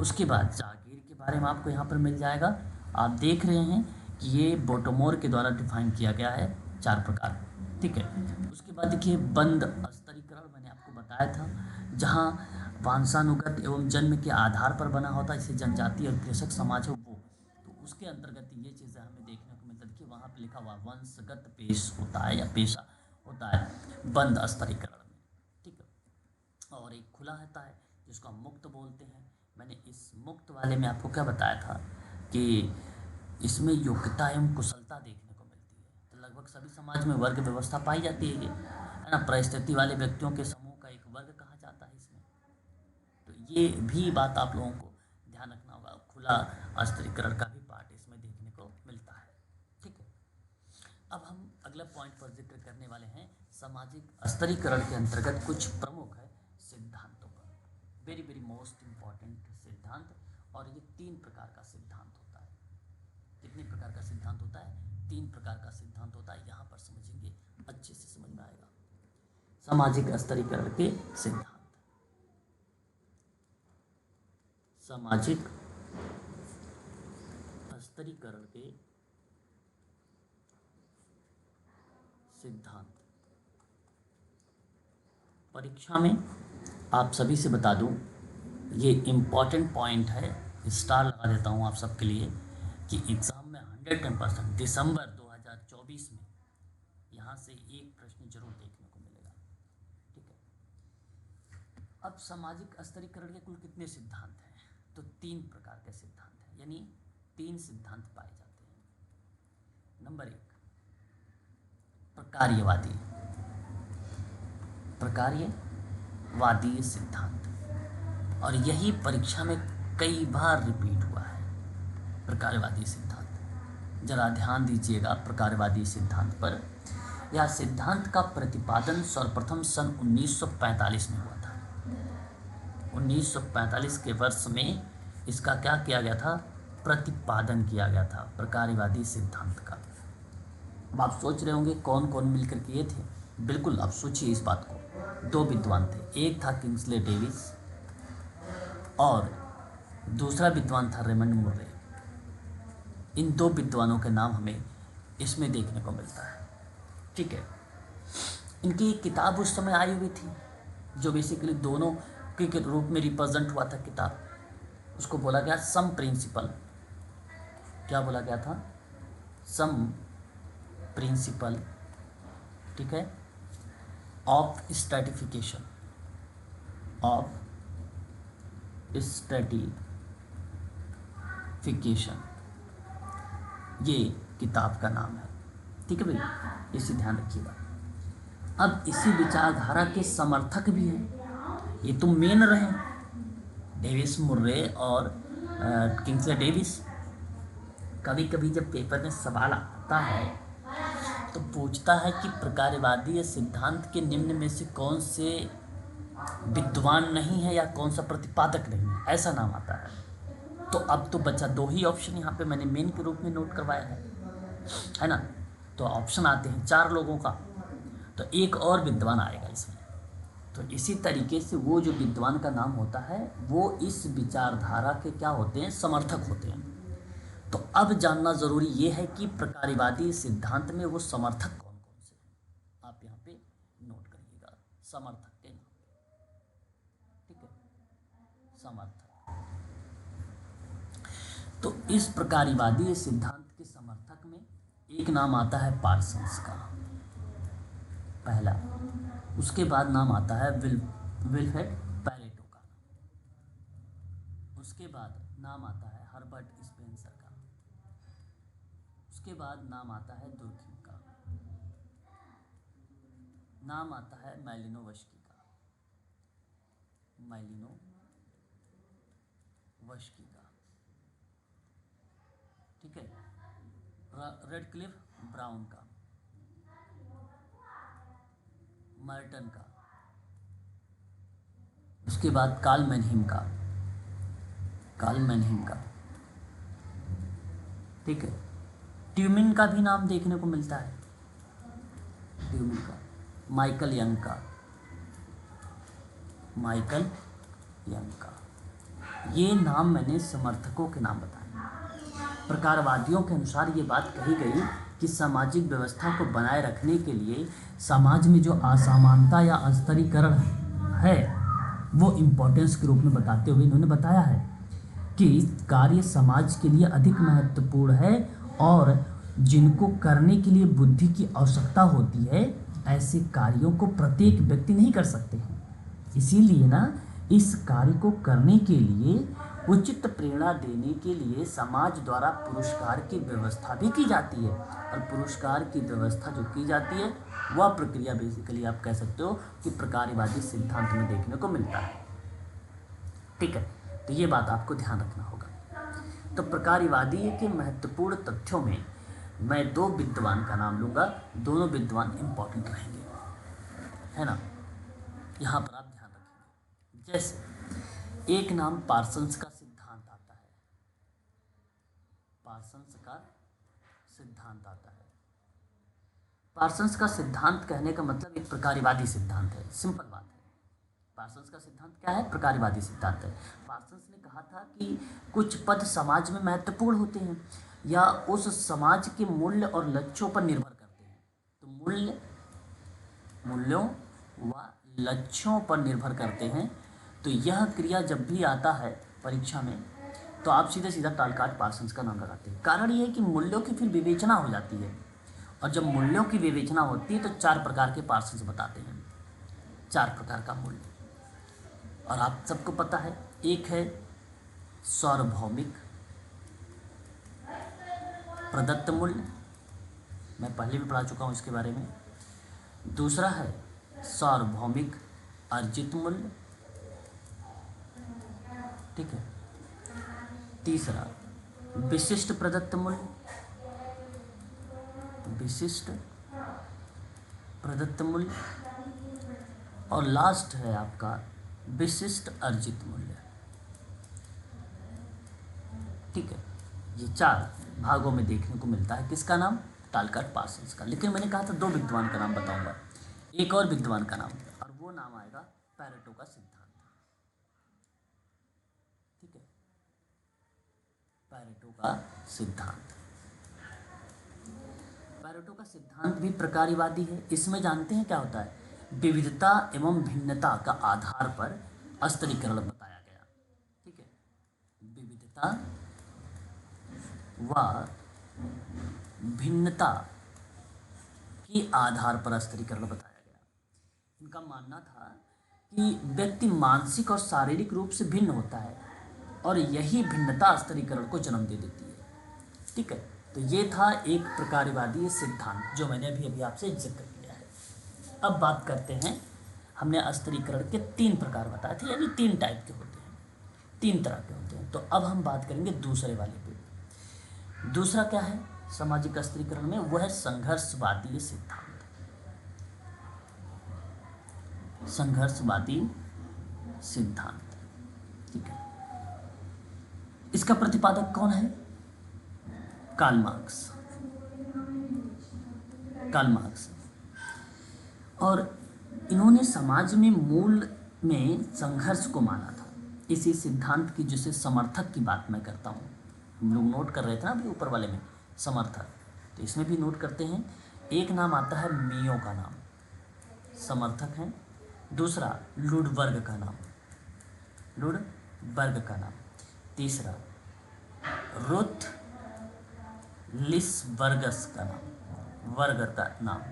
उसके बाद जागीर के बारे में आपको यहाँ पर मिल जाएगा। आप देख रहे हैं कि ये बोटोमोर के द्वारा डिफाइन किया गया है 4 प्रकार। ठीक है, उसके बाद देखिए बंद स्तरीकरण मैंने आपको बताया था, जहाँ वंशानुगत एवं जन्म के आधार पर बना होता है, जैसे जनजाति और कृषक समाज है वो, तो उसके अंतर्गत ये चीज़ें हमें देखने को मिलता है। देखिए वहाँ पे लिखा हुआ वंशगत पेश होता है या पेशा होता है बंद स्तरीकरण में। ठीक है, और एक खुला होता है जिसको हम मुक्त बोलते हैं। मैंने इस मुक्त वाले में आपको क्या बताया था कि इसमें योग्यता एवं कुशलता देखने को मिलती है। तो लगभग सभी समाज में वर्ग व्यवस्था पाई जाती है, ये है ना। परिस्थिति वाले व्यक्तियों के समूह का एक वर्ग कहा जाता है इसमें। तो ये भी बात आप लोगों को ध्यान रखना होगा। खुला स्तरीकरण का भी पार्ट इसमें देखने को मिलता है। ठीक है, अब हम अगला पॉइंट पर जिक्र करने वाले हैं सामाजिक स्तरीकरण के अंतर्गत कुछ प्रमुख है सिद्धांतों का। वेरी वेरी मोस्ट इम्पॉर्टेंट सिद्धांत, और ये 3 प्रकार का सिद्धांत होता है। कितने प्रकार का सिद्धांत होता है? 3 प्रकार का सिद्धांत होता है। यहाँ पर समझेंगे, अच्छे से समझ में आएगा। सामाजिक स्तरीकरण के सिद्धांत, सामाजिक स्तरीकरण के सिद्धांत। परीक्षा में आप सभी से बता दूं, ये इम्पॉर्टेंट पॉइंट है, स्टार लगा देता हूँ आप सबके लिए, कि एग्ज़ाम में 110% दिसंबर 2024 में यहाँ से एक प्रश्न जरूर देखने को मिलेगा। ठीक है, अब सामाजिक स्तरीकरण के कुल कितने सिद्धांत हैं? तो 3 प्रकार के सिद्धांत हैं, यानी 3 सिद्धांत पाए जाते हैं। नंबर 1 प्रकार्यवादी, प्रकार्यवादी सिद्धांत, और यही परीक्षा में कई बार रिपीट हुआ है। प्रकार्यवादी सिद्धांत, जरा ध्यान दीजिएगा प्रकार्यवादी सिद्धांत पर। यह सिद्धांत का प्रतिपादन सर्वप्रथम सन 1945 में हुआ था। 1945 के वर्ष में इसका क्या किया गया था? प्रतिपादन किया गया था प्रकार्यवादी सिद्धांत का। अब आप सोच रहे होंगे कौन कौन मिलकर किए थे? बिल्कुल, आप सोचिए इस बात को। 2 विद्वान थे, एक था किंग्सले डेविस और दूसरा विद्वान था रेमंड मुर्रे। इन 2 विद्वानों के नाम हमें इसमें देखने को मिलता है। ठीक है, इनकी एक किताब उस समय आई हुई थी जो बेसिकली दोनों के रूप में रिप्रेजेंट हुआ था किताब। उसको बोला गया सम प्रिंसिपल। क्या बोला गया था? सम प्रिंसिपल, ठीक है, ऑफ स्ट्रैटिफिकेशन, ऑफ स्ट्रैटिफिकेशन, ये किताब का नाम है। ठीक है भाई, इसे ध्यान रखिएगा। अब इसी विचारधारा के समर्थक भी हैं, ये तो मेन रहे, डेविस मुर्रे और किंग्सले डेविस। कभी कभी जब पेपर में सवाल आता है तो पूछता है कि प्रकार्यवादी सिद्धांत के निम्न में से कौन से विद्वान नहीं है या कौन सा प्रतिपादक नहीं है, ऐसा नाम आता है। तो अब तो बचा 2 ही ऑप्शन, यहाँ पे मैंने मेन के रूप में नोट करवाया है ना। तो ऑप्शन आते हैं 4 लोगों का, तो एक और विद्वान आएगा इसमें। तो इसी तरीके से वो जो विद्वान का नाम होता है वो इस विचारधारा के क्या होते हैं? समर्थक होते हैं। तो अब जानना जरूरी ये है कि प्रकार्यवादी सिद्धांत में वो समर्थक कौन कौन से हैं, आप यहाँ पे नोट करिएगा समर्थक के नाम। ठीक है, समर्थक। तो इस प्रकार्यवादी सिद्धांत के समर्थक में एक नाम आता है पार्सन्स का, पहला। उसके बाद नाम आता है विल्फ्रेड पैरेटो का। उसके बाद नाम आता है हर्बर्ट स्पेंसर का। उसके बाद नाम आता है दुर्खिम का। नाम आता है मैलिनोवस्की का, मैलिनोवस्की का। ठीक है, रेडक्लिफ ब्राउन का, मर्टन का, उसके बाद कार्ल मैनहीम का, ठीक है। ट्यूमिन का भी नाम देखने को मिलता है, ट्यूमिन का, माइकल यंग का। ये नाम मैंने समर्थकों के नाम बताए। प्रकारवादियों के अनुसार ये बात कही गई कि सामाजिक व्यवस्था को बनाए रखने के लिए समाज में जो असमानता या अस्तरीकरण है वो इम्पोर्टेंस के रूप में बताते हुए इन्होंने बताया है कि कार्य समाज के लिए अधिक महत्वपूर्ण है और जिनको करने के लिए बुद्धि की आवश्यकता होती है ऐसे कार्यों को प्रत्येक व्यक्ति नहीं कर सकते हैं। इसीलिए ना इस कार्य को करने के लिए उचित प्रेरणा देने के लिए समाज द्वारा पुरस्कार की व्यवस्था भी की जाती है। और पुरस्कार की व्यवस्था जो की जाती है वह प्रक्रिया बेसिकली आप कह सकते हो कि प्रकारवादी सिद्धांत में देखने को मिलता है, ठीक है। तो ये बात आपको ध्यान रखना होगा। तो प्रकारवादी के महत्वपूर्ण तथ्यों में मैं 2 विद्वान का नाम लूँगा, दोनों विद्वान इंपॉर्टेंट रहेंगे, है ना, यहाँ पर आप ध्यान रखेंगे। जैसे एक नाम पार्सन्स का सिद्धांत आता है, पार्सन्स का सिद्धांत आता है। पार्सन्स का सिद्धांत कहने का मतलब एक प्रकारवादी सिद्धांत है, सिंपल बात है। पार्सन्स का सिद्धांत क्या है? प्रकारवादी सिद्धांत है। पार्सन्स ने कहा था कि कुछ पद समाज में महत्वपूर्ण होते हैं या उस समाज के मूल्य और लक्ष्यों पर निर्भर करते हैं। तो मूल्यों व लक्ष्यों पर निर्भर करते हैं। तो यह क्रिया जब भी आता है परीक्षा में तो आप सीधे सीधा तालकाट पार्सन्स का नाम लगाते हैं। कारण ये है कि मूल्यों की फिर विवेचना हो जाती है और जब मूल्यों की विवेचना होती है तो 4 प्रकार के पार्सन्स बताते हैं, 4 प्रकार का मूल्य। और आप सबको पता है, एक है सार्वभौमिक प्रदत्त मूल्य, मैं पहले भी पढ़ा चुका हूँ इसके बारे में। दूसरा है सार्वभौमिक अर्जित मूल्य, ठीक है। तीसरा विशिष्ट प्रदत्त मूल्य, विशिष्ट प्रदत्त मूल्य, और लास्ट है आपका विशिष्ट अर्जित मूल्य, ठीक है। ये 4 भागों में देखने को मिलता है। किसका नाम? तालकाट पार्सन्स का। लेकिन मैंने कहा था 2 विद्वान का नाम बताऊंगा, एक और विद्वान का नाम, और वो नाम आएगा पैरेटो का सिद्धांत, ठीक है। पैरेटो का सिद्धांत, पैरेटो का सिद्धांत भी प्रकारवादी है। इसमें जानते हैं क्या होता है? विविधता एवं भिन्नता का आधार पर स्तरीकरण बताया गया, ठीक है। विविधता व भिन्नता के आधार पर स्तरीकरण बताया गया। इनका मानना था कि व्यक्ति मानसिक और शारीरिक रूप से भिन्न होता है और यही भिन्नता स्तरीकरण को जन्म दे देती है, ठीक है। तो ये था एक प्रकारवादी सिद्धांत जो मैंने अभी आपसे जिक्र किया है। अब बात करते हैं, हमने स्तरीकरण के 3 प्रकार बताए थे, यानी 3 टाइप के होते हैं, 3 तरह के होते हैं। तो अब हम बात करेंगे दूसरे वाले पे। दूसरा क्या है सामाजिक स्तरीकरण में? वह है संघर्षवादी सिद्धांत, संघर्षवादी सिद्धांत, ठीक है। इसका प्रतिपादक कौन है? Karl Marx. और इन्होंने समाज में मूल में संघर्ष को माना था। इसी सिद्धांत की जिसे समर्थक की बात मैं करता हूँ, हम लोग नोट कर रहे थे ना अभी ऊपर वाले में समर्थक, तो इसमें भी नोट करते हैं। एक नाम आता है मियो का नाम, समर्थक हैं। दूसरा लुडबर्ग का नाम, तीसरा रुथ लिसबर्गस का नाम,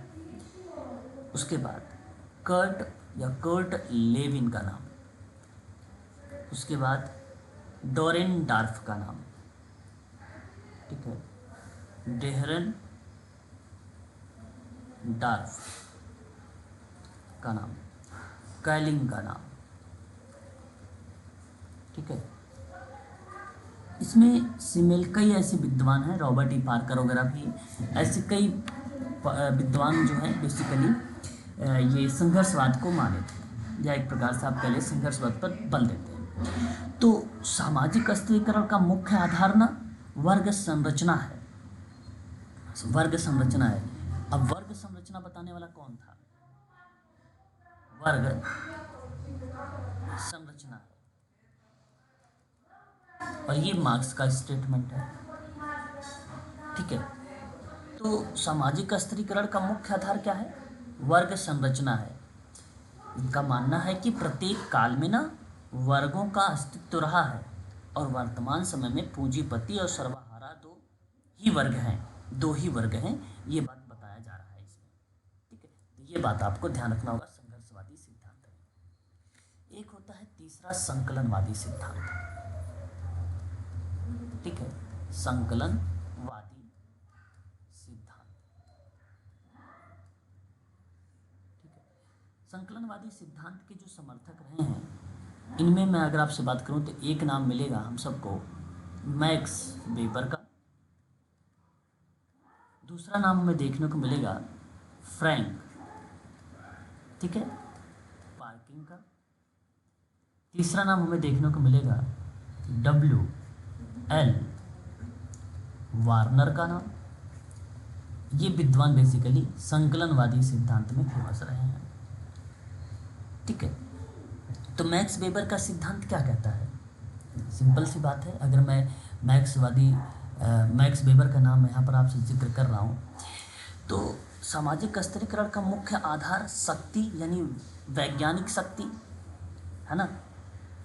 उसके बाद कर्ट लेविन का नाम, उसके बाद डोरेनडार्फ का नाम, ठीक है, डेहरनडार्फ का नाम, कैलिंग का नाम, ठीक है। इसमें सिमिल कई ऐसे विद्वान हैं, रॉबर्ट ई पार्कर वगैरह भी, ऐसे कई विद्वान जो हैं बेसिकली ये संघर्षवाद को माने थे, या एक प्रकार से आप कह लें संघर्षवाद पर बल देते हैं। तो सामाजिक स्त्रीकरण का मुख्य आधार ना वर्ग संरचना है, वर्ग संरचना है। अब वर्ग संरचना बताने वाला कौन था? वर्ग संरचना है, और ये मार्क्स का स्टेटमेंट है। ठीक है, तो सामाजिक स्त्रीकरण का मुख्य आधार क्या है? वर्ग संरचना है। इनका मानना है कि प्रत्येक काल में ना वर्गों का अस्तित्व रहा है, और वर्तमान समय में पूंजीपति और सर्वहारा दो ही वर्ग हैं, ये बात बताया जा रहा है इसमें। ठीक है, तो ये बात आपको ध्यान रखना होगा संघर्षवादी सिद्धांत में। एक होता है तीसरा संकलनवादी सिद्धांत। ठीक है, संकलनवादी सिद्धांत। ठीक है, संकलनवादी सिद्धांत के जो समर्थक रहे हैं, इनमें मैं अगर आपसे बात करूं तो एक नाम मिलेगा हम सबको, मैक्स वेबर का। दूसरा नाम हमें देखने को मिलेगा फ्रैंक, ठीक है, पार्किंग का। तीसरा नाम हमें देखने को मिलेगा WL वार्नर का नाम। ये विद्वान बेसिकली संकलनवादी सिद्धांत में फेमस रहे हैं। ठीक है, तो मैक्स वेबर का सिद्धांत क्या कहता है? सिंपल सी बात है, अगर मैं मैक्स वेबर का नाम यहाँ पर आपसे जिक्र कर रहा हूँ, तो सामाजिक स्त्रीकरण का मुख्य आधार शक्ति यानी वैज्ञानिक शक्ति है ना।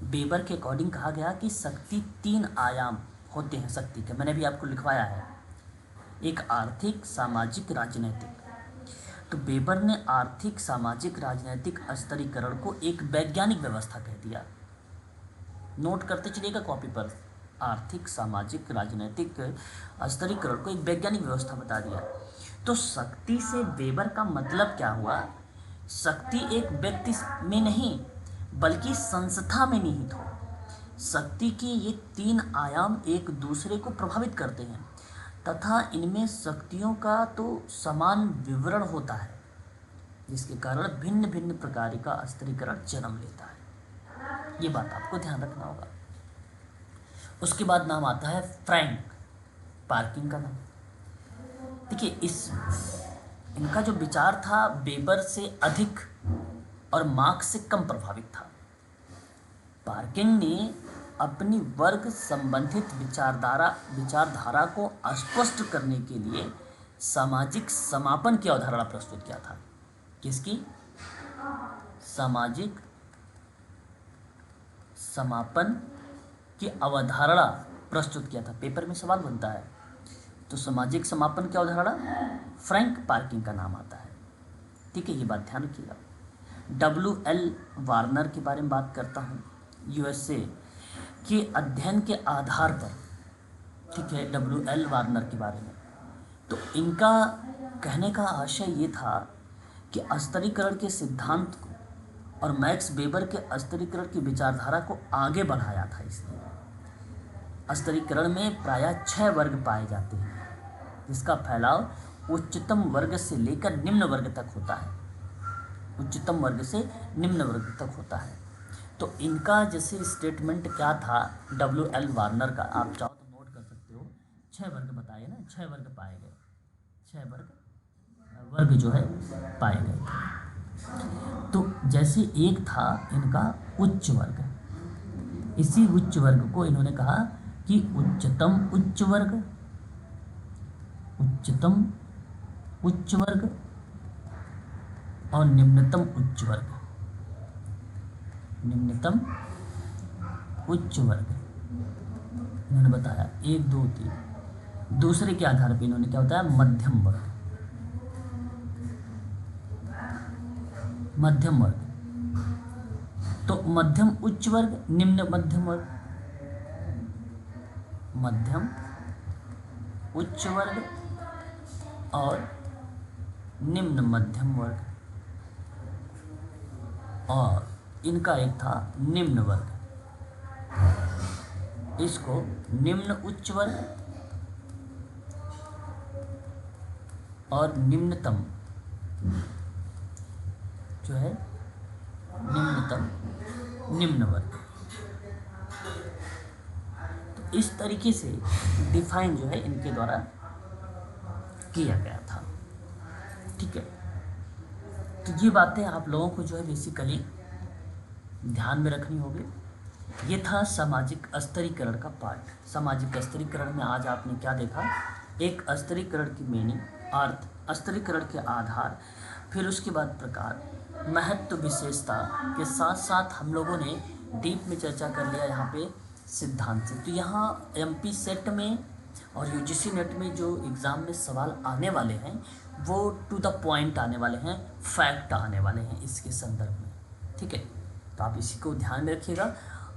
वेबर के अकॉर्डिंग कहा गया कि शक्ति 3 आयाम होते हैं शक्ति के, मैंने भी आपको लिखवाया है, एक आर्थिक, सामाजिक, राजनैतिक। तो वेबर ने आर्थिक, सामाजिक, राजनैतिक स्त्रीकरण को एक वैज्ञानिक व्यवस्था कह दिया। नोट करते चलिएगा कॉपी पर, आर्थिक, सामाजिक, राजनैतिक स्त्रीकरण को एक वैज्ञानिक व्यवस्था बता दिया। तो शक्ति से वेबर का मतलब क्या हुआ? शक्ति एक व्यक्ति में नहीं बल्कि संस्था में निहित हो। शक्ति के ये 3 आयाम एक दूसरे को प्रभावित करते हैं तथा इनमें शक्तियों का तो समान विवरण होता है, जिसके कारण भिन्न भिन्न प्रकार का स्त्रीकरण जन्म लेता है। ये बात आपको ध्यान रखना होगा। उसके बाद नाम आता है फ्रैंक पार्किंग का नाम। देखिए, इनका जो विचार था वेबर से अधिक और मार्क्स से कम प्रभावित था। पार्किंग ने अपनी वर्ग संबंधित विचारधारा को स्पष्ट करने के लिए सामाजिक समापन की अवधारणा प्रस्तुत किया था। किसकी? सामाजिक समापन की अवधारणा प्रस्तुत किया था। पेपर में सवाल बनता है, तो सामाजिक समापन की अवधारणा फ्रैंक पार्किंग का नाम आता है। ठीक है, ये बात ध्यान रखिएगा। WL वार्नर के बारे में बात करता हूँ, USA के अध्ययन के आधार पर। ठीक है, WL वार्नर के बारे में, तो इनका कहने का आशय ये था कि स्त्रीकरण के सिद्धांत को और मैक्स वेबर के स्त्रीकरण की विचारधारा को आगे बढ़ाया था। इसने स्त्रीकरण में प्रायः 6 वर्ग पाए जाते हैं, जिसका फैलाव उच्चतम वर्ग से लेकर निम्न वर्ग तक होता है। उच्चतम वर्ग से निम्न वर्ग तक होता है। तो इनका जैसे स्टेटमेंट क्या था WL वार्नर का, आप चाहो तो नोट कर सकते हो। 6 वर्ग बताए ना, 6 वर्ग पाए गए, 6 वर्ग जो है पाए गए। तो जैसे एक था इनका उच्च वर्ग, इसी उच्च वर्ग को इन्होंने कहा कि उच्चतम उच्च वर्ग, उच्चतम उच्च वर्ग और निम्नतम उच्च वर्ग, निम्नतम उच्च वर्ग इन्होंने बताया 1 2 3। दूसरे के आधार पर इन्होंने क्या बताया? मध्यम वर्ग, मध्यम वर्ग। तो मध्यम उच्च वर्ग, निम्न मध्यम वर्ग, मध्यम उच्च वर्ग और निम्न मध्यम वर्ग, और इनका एक था निम्न वर्ग। इसको निम्न उच्च वर्ग और निम्नतम जो है निम्नतम निम्न वर्ग, तो इस तरीके से डिफाइन जो है इनके द्वारा किया गया था। ठीक है, तो ये बातें आप लोगों को जो है बेसिकली ध्यान में रखनी होगी। ये था सामाजिक स्तरीकरण का पार्ट। सामाजिक स्तरीकरण में आज आपने क्या देखा, एक स्तरीकरण की मीनिंग, अर्थ, स्तरीकरण के आधार, फिर उसके बाद प्रकार, महत्व, विशेषता के साथ साथ हम लोगों ने डीप में चर्चा कर लिया यहाँ पे सिद्धांत से। तो यहाँ एमपी सेट में और यूजीसी नेट में जो एग्ज़ाम में सवाल आने वाले हैं वो टू द पॉइंट आने वाले हैं, फैक्ट आने वाले हैं इसके संदर्भ में। ठीक है, तो आप इसी को ध्यान में रखिएगा।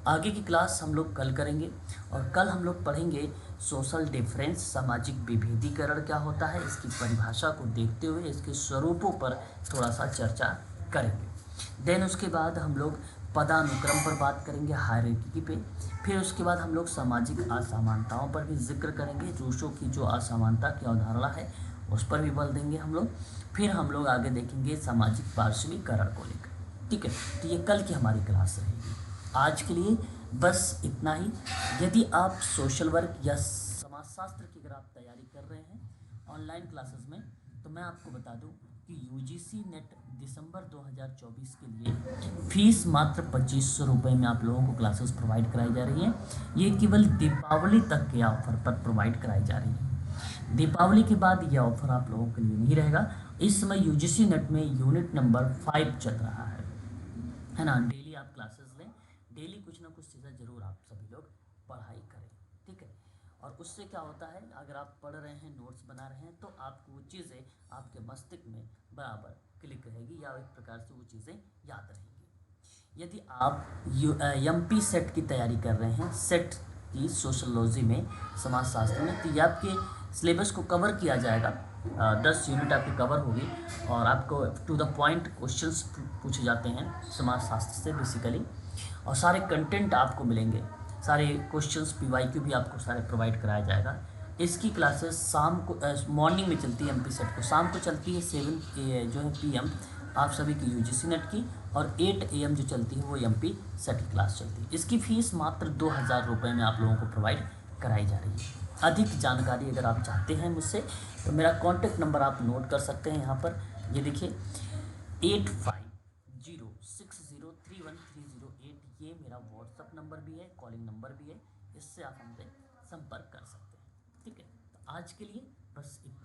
आगे की क्लास हम लोग कल करेंगे और कल हम लोग पढ़ेंगे सोशल डिफरेंस, सामाजिक विभेदीकरण क्या होता है, इसकी परिभाषा को देखते हुए इसके स्वरूपों पर थोड़ा सा चर्चा करेंगे। देन उसके बाद हम लोग पदानुक्रम पर बात करेंगे, हायरार्की पे। फिर उसके बाद हम लोग सामाजिक असमानताओं पर भी जिक्र करेंगे, रूसों की जो असमानता की अवधारणा है उस पर भी बल देंगे हम लोग। फिर हम लोग आगे देखेंगे सामाजिक पार्श्वीकरण को लेकर। ठीक है, तो ये कल की हमारी क्लास रहेगी। आज के लिए बस इतना ही। यदि आप सोशल वर्क या समाजशास्त्र की अगर आप तैयारी कर रहे हैं ऑनलाइन क्लासेस में, तो मैं आपको बता दूं कि यूजीसी नेट दिसंबर 2024 के लिए फीस मात्र 2500 रुपये में आप लोगों को क्लासेस प्रोवाइड कराई जा रही है। ये केवल दीपावली तक के ऑफर पर प्रोवाइड कराई जा रही है। दीपावली के बाद ये ऑफर आप लोगों के लिए नहीं रहेगा। इस समय यूजीसी नेट में यूनिट नंबर 5 चल रहा है ना। डेली आप क्लासेस लें, डेली कुछ ना कुछ चीज़ें ज़रूर आप सभी लोग पढ़ाई करें। ठीक है, और उससे क्या होता है, अगर आप पढ़ रहे हैं, नोट्स बना रहे हैं, तो आपको वो चीज़ें आपके मस्तिष्क में बराबर क्लिक रहेगी या एक प्रकार से वो चीज़ें याद रहेंगी। यदि आप एमपी सेट की तैयारी कर रहे हैं, सेट की सोशोलॉजी में, समाजशास्त्र में, तो ये आपके सिलेबस को कवर किया जाएगा। 10 यूनिट आपकी कवर होगी और आपको टू द पॉइंट क्वेश्चंस पूछे जाते हैं समाजशास्त्र से बेसिकली, और सारे कंटेंट आपको मिलेंगे, सारे क्वेश्चंस पीवाईक्यू भी आपको सारे प्रोवाइड कराया जाएगा। इसकी क्लासेस शाम को मॉर्निंग में चलती है एमपी सेट को, शाम को चलती है 7 जो है पीएम आप सभी की यूजीसी नेट की, और 8 AM जो चलती है वो एमपी सेट की क्लास चलती है। इसकी फ़ीस मात्र 2000 रुपये में आप लोगों को प्रोवाइड कराई जा रही है। अधिक जानकारी अगर आप चाहते हैं मुझसे तो मेरा कॉन्टैक्ट नंबर आप नोट कर सकते हैं यहाँ पर, ये देखिए 8506031308, ये मेरा व्हाट्सअप नंबर भी है, कॉलिंग नंबर भी है, इससे आप हमसे संपर्क कर सकते हैं। ठीक है, तो आज के लिए बस इतना।